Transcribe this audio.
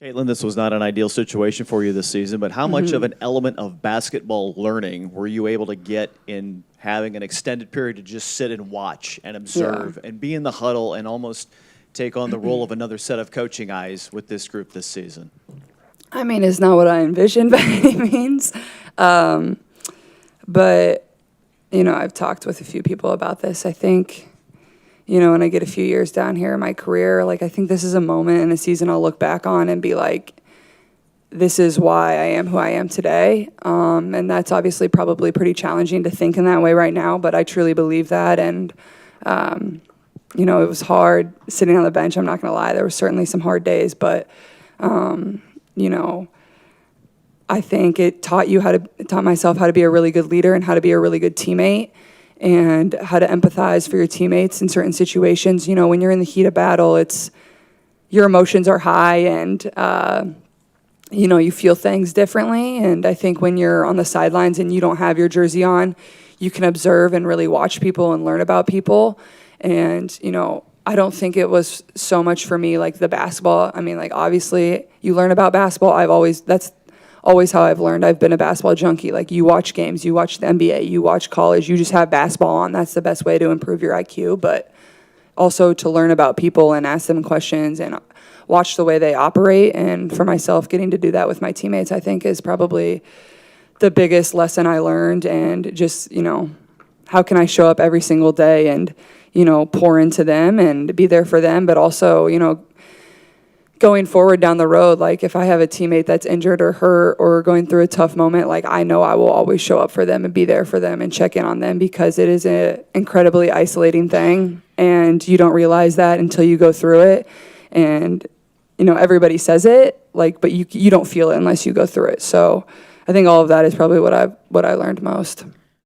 Caitlin, this was not an ideal situation for you this season, but how much of an element of basketball learning were you able to get in having an extended period to just sit and watch and observe and be in the huddle and almost take on the role of another set of coaching eyes with this group this season? I mean, it's not what I envisioned by any means. But, I've talked with a few people about this. I think, when I get a few years down here in my career, I think this is a moment in a season I'll look back on and be like, this is why I am who I am today. And that's obviously probably pretty challenging to think in that way right now, but I truly believe that. And, it was hard sitting on the bench. I'm not going to lie. There were certainly some hard days, but, I think it taught myself how to be a really good leader and how to be a really good teammate and how to empathize for your teammates in certain situations. When you're in the heat of battle, your emotions are high and, you feel things differently. And I think when you're on the sidelines and you don't have your jersey on, you can observe and really watch people and learn about people. And, I don't think it was so much for me like the basketball. I mean, obviously you learn about basketball. That's always how I've learned. I've been a basketball junkie. You watch games, you watch the NBA, you watch college, you just have basketball on. That's the best way to improve your IQ, but also to learn about people and ask them questions and watch the way they operate. And for myself, getting to do that with my teammates, I think is probably the biggest lesson I learned. And just, how can I show up every single day and, pour into them and be there for them, but also, going forward down the road, if I have a teammate that's injured or hurt or going through a tough moment, I know I will always show up for them and be there for them and check in on them because it is an incredibly isolating thing. And you don't realize that until you go through it. And, everybody says it, but you don't feel it unless you go through it. So I think all of that is probably what I learned most.